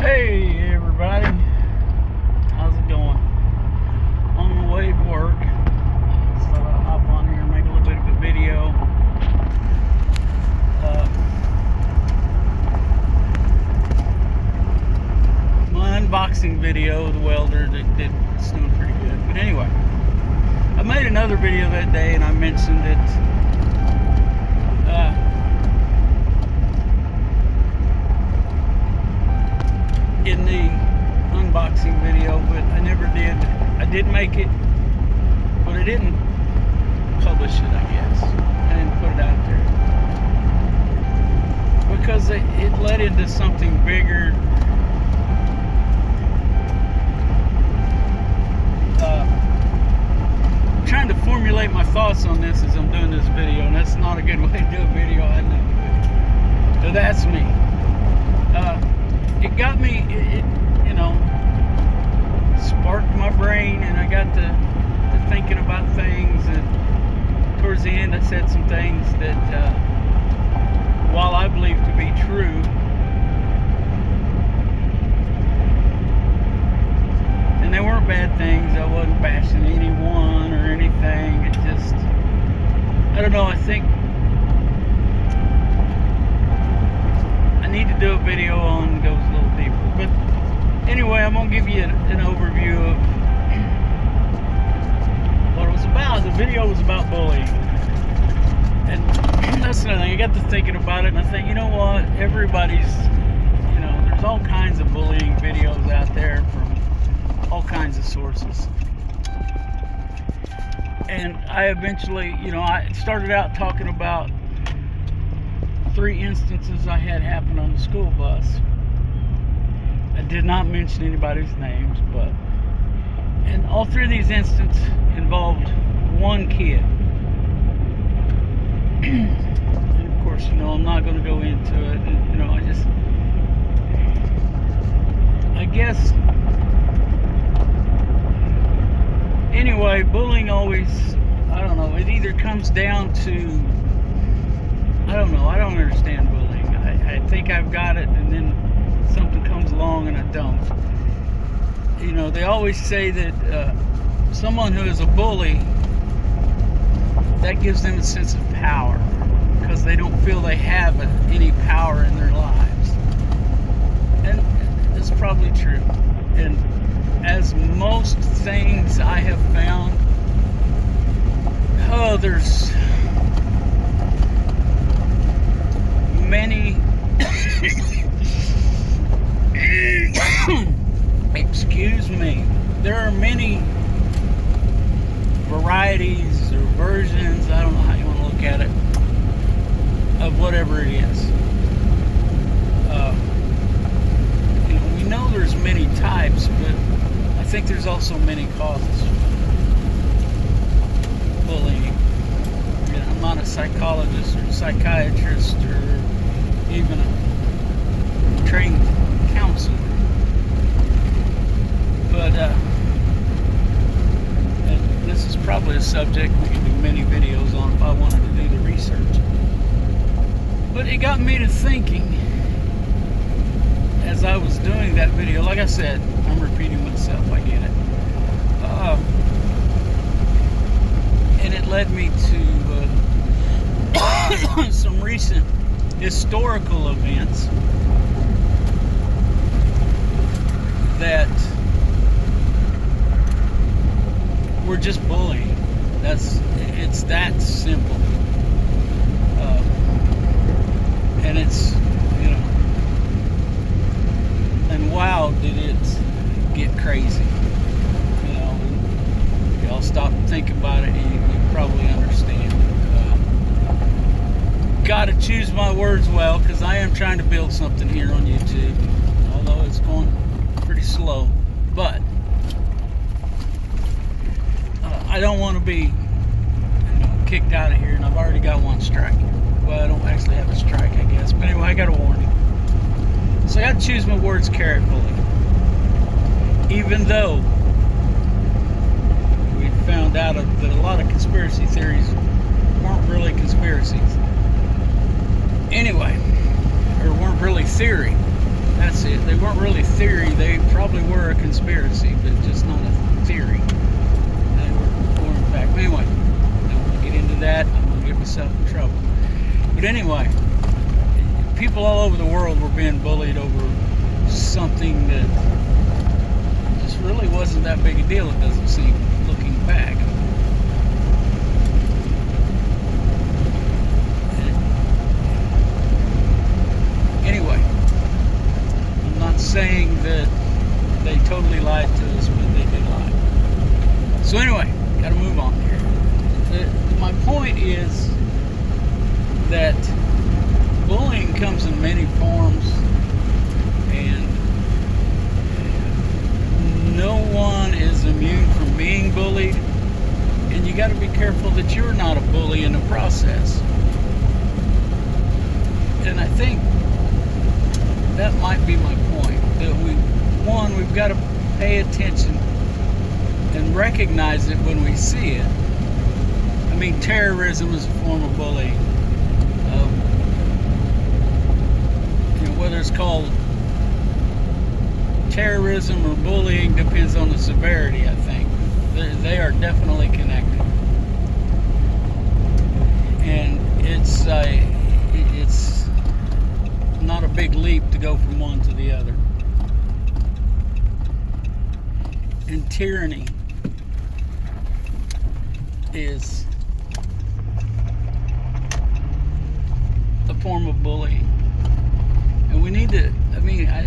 Hey everybody, how's it going? On the way to work, so I'll hop on here and make a little bit of a video. My unboxing video of the welder it's doing pretty good. But anyway, I made another video that day and I mentioned it. In the unboxing video, but I never did. I did make it, but I didn't publish it, I guess. I didn't put it out there because it led into something bigger. I'm trying to formulate my thoughts on this as I'm doing this video, and that's not a good way to do a video, I know. So that's me. It got me, it sparked my brain, and I got to thinking about things, and towards the end I said some things that, while I believe to be true, and they weren't bad things. I wasn't bashing anyone or anything. It just, I don't know, I think I need to do a video on goes a little deeper. But anyway, I'm gonna give you an overview of what it was about. The video was about bullying, and that's another thing. I got to thinking about it, and I think, you know what? Everybody's, there's all kinds of bullying videos out there from all kinds of sources. And I eventually, I started out talking about 3 instances I had happen on the school bus. I did not mention anybody's names, and all 3 of these instances involved one kid. And of course, I'm not going to go into it. I guess, anyway, bullying always, I don't know, it either comes down to, I don't know, I don't understand bullying. I think I've got it, and then something comes along and I don't. They always say that someone who is a bully, that gives them a sense of power because they don't feel they have any power in their lives. And that's probably true. And as most things I have found, there's many excuse me, there are many varieties or versions, I don't know how you want to look at it, of whatever it is. We know there's many types, but I think there's also many causes for bullying. I'm not a psychologist or psychiatrist or even a trained counselor, but this is probably a subject we can do many videos on if I wanted to do the research. But it got me to thinking as I was doing that video. Like I said, I'm repeating myself, I get it. And it led me to some recent historical events that were just bullying. It's that simple. And it's, and wow, did it get crazy. If y'all stop and think about it, you probably understand. Gotta choose my words well, because I am trying to build something here on YouTube, although it's going pretty slow. But I don't want to be kicked out of here, and I've already got 1 strike. Well, I don't actually have a strike, I guess, but anyway, I got a warning. So I got to choose my words carefully. Even though we found out that a lot of conspiracy theories weren't really conspiracies. Anyway, or weren't really theory. That's it. They weren't really theory. They probably were a conspiracy, but just not a theory. They were in fact. Anyway, I don't want to get into that. I'm going to get myself in trouble. But anyway, people all over the world were being bullied over something that just really wasn't that big a deal, it doesn't seem, looking back. Anyway, I'm not saying that they totally lied to us, but they did lie. So anyway, gotta move on here. My point is that bullying comes in many forms, and no one is immune from being bullied, and you got to be careful that you're not a bully in the process. And I think that might be my point, that we've got to pay attention and recognize it when we see it. I mean, terrorism is a form of bullying. Whether it's called terrorism or bullying depends on the severity, I think. They are definitely connected. And it's not a big leap to go from one to the other. And tyranny is a form of bullying. And we need to,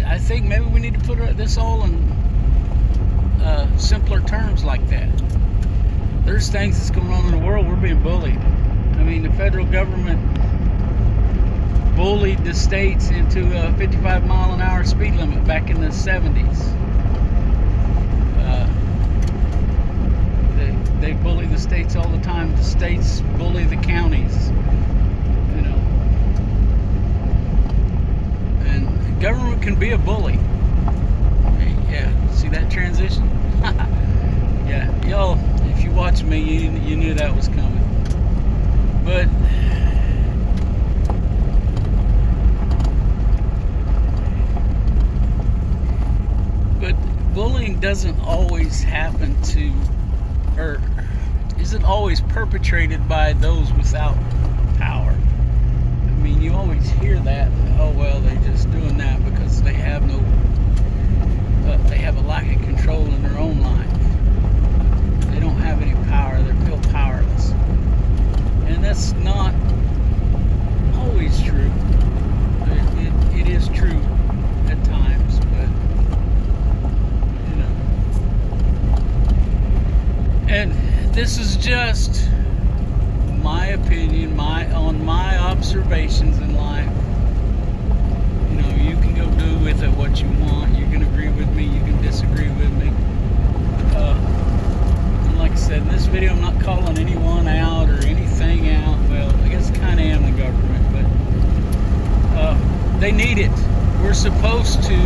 I think maybe we need to put this all in simpler terms like that. There's things that's going on in the world, we're being bullied. I mean, the federal government bullied the states into a 55 mile an hour speed limit back in the 70s. They bully the states all the time. The states bully the counties. Government can be a bully. Yeah, see that transition? Yeah, y'all, if you watch me, you knew that was coming. But bullying doesn't always happen to, or isn't always perpetrated by those without power. I mean, you always hear that, oh well, they're just doing that because they have they have a lack of control in their own life. They don't have any power, they feel powerless. And that's not always true. It is true at times, but, and this is just my opinion, on my observations in life. You can go do with it what you want. You can agree with me, you can disagree with me. And like I said, in this video, I'm not calling anyone out or anything out. Well, I guess I kind of am the government, but they need it. We're supposed to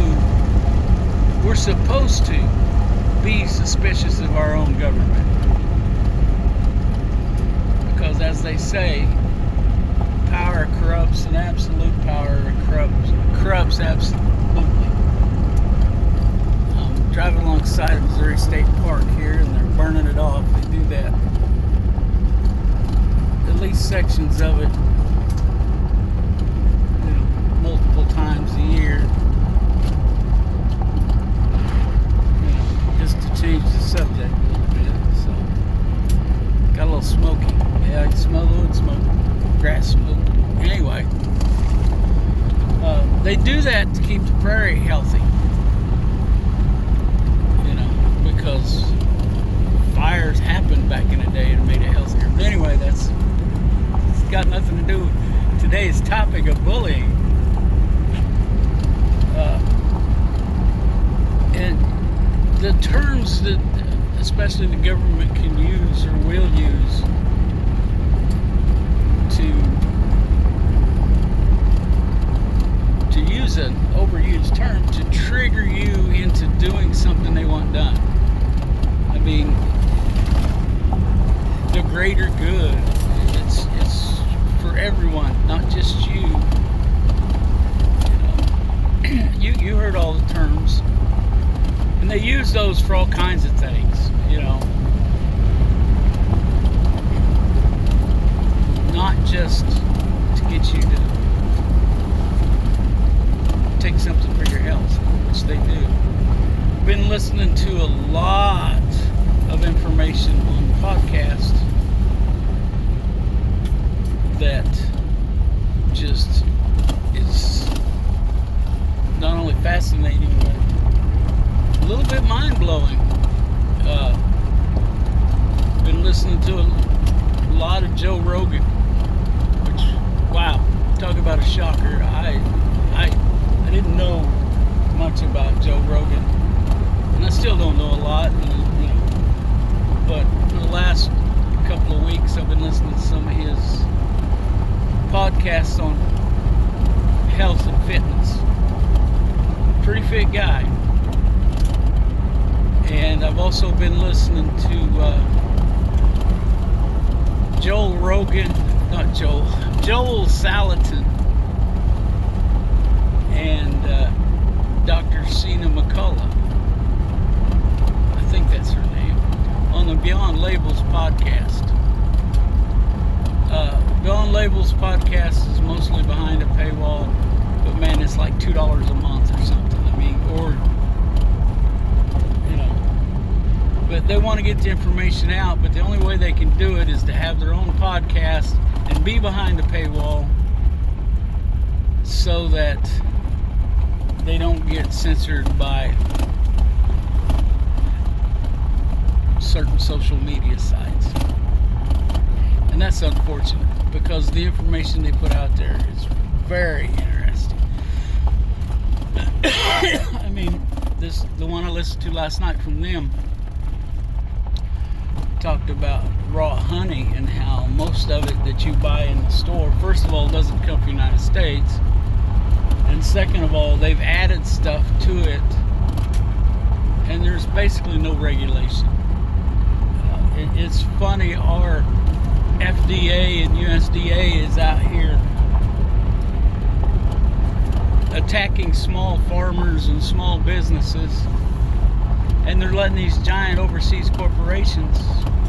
be suspicious of our own government. Because as they say, power corrupts, and absolute power corrupts absolutely. I'm driving alongside of Missouri State Park here, and they're burning it off. They do that at least sections of it, multiple times a year, just to change the subject a little bit. So got a little smoky. Yeah, I can smell the wood smoke, grass smoke. Anyway, they do that to keep the prairie healthy. Because fires happened back in the day and made it healthier. But anyway, it's got nothing to do with today's topic of bullying. And the terms that especially the government can use or will use to use an overused term to trigger you into doing something they want done. I mean, the greater good. It's for everyone, not just you. You the terms. And they use those for all kinds of things, not just to get you to take something for your health, which they do. Been listening to a lot of information on podcasts that just is not only fascinating but a little bit mind-blowing. Been listening to a lot of Joe Rogan, which, wow, talk about a shocker. I didn't know much about Joe Rogan, and I still don't know a lot, but for the last couple of weeks I've been listening to some of his podcasts on health and fitness. Pretty fit guy. And I've also been listening to Joel Salatin and Dr. Sina McCullough, I think that's her name, on the Beyond Labels podcast. Beyond Labels podcast is mostly behind a paywall, but man, it's like $2 a month or something. But they want to get the information out, but the only way they can do it is to have their own podcast and be behind the paywall so that they don't get censored by certain social media sites. And that's unfortunate because the information they put out there is very interesting. I mean, the one I listened to last night from them talked about raw honey and how most of it that you buy in the store, first of all, doesn't come from the United States, and second of all, they've added stuff to it, and there's basically no regulation. It's funny, our FDA and USDA is out here attacking small farmers and small businesses, and they're letting these giant overseas corporations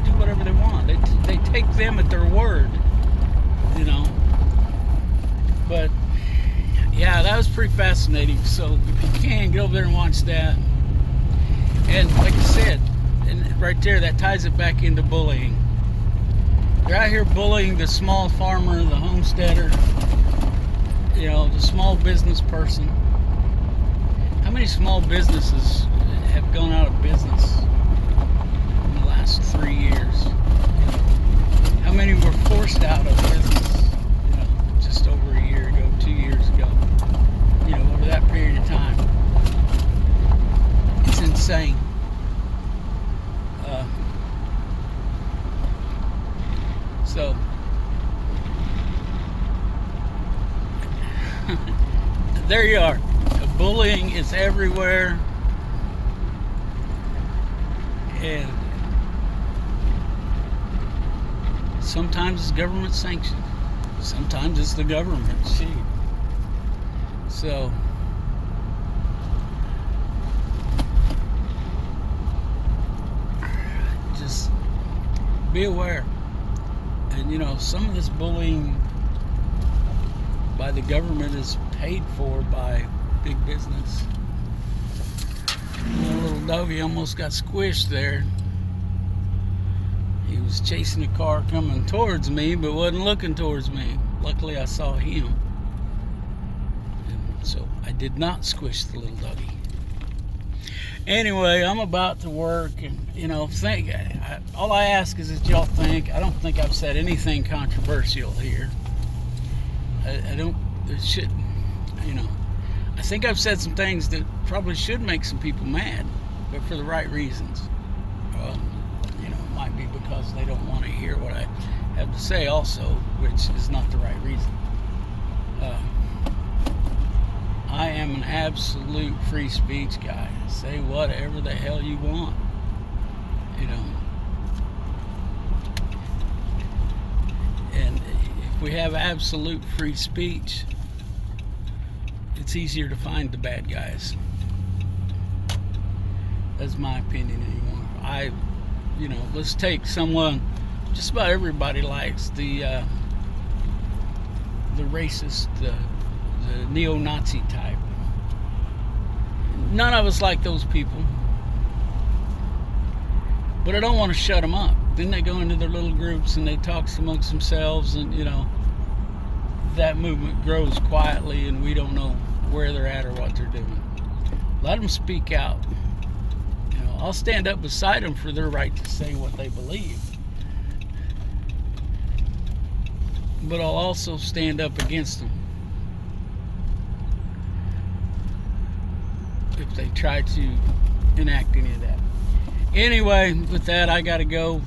do whatever they want. They take them at their word, But yeah, that was pretty fascinating. So if you can, get over there and watch that. And like I said, and right there, that ties it back into bullying. They're out here bullying the small farmer, the homesteader, the small business person. How many small businesses have gone out of business in the last 3 years? How many were forced out of business, just over a year ago, 2 years ago, over that period of time? It's insane. So there you are. Bullying is everywhere, and sometimes it's government sanctioned, sometimes it's the government. So just be aware. And some of this bullying by the government is paid for by big business. Little doggy almost got squished there. He was chasing a car coming towards me, but wasn't looking towards me. Luckily, I saw him. And so I did not squish the little doggy. Anyway, I'm about to work, and all I ask is that y'all think. I don't think I've said anything controversial here. I don't. It should. I think I've said some things that probably should make some people mad, but for the right reasons. It might be because they don't want to hear what I have to say also, which is not the right reason. I am an absolute free speech guy. Say whatever the hell you want. And if we have absolute free speech, it's easier to find the bad guys. That's my opinion anymore. Let's take someone just about everybody likes, the racist, the neo-Nazi type. None of us like those people, but I don't want to shut them up. Then they go into their little groups and they talk amongst themselves, and that movement grows quietly, and we don't know where they're at or what they're doing. Let them speak out. I'll stand up beside them for their right to say what they believe, but I'll also stand up against them if they try to enact any of that. Anyway, with that, I gotta go.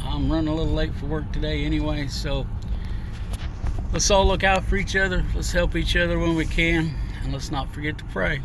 I'm running a little late for work today anyway, so let's all look out for each other. Let's help each other when we can, and let's not forget to pray.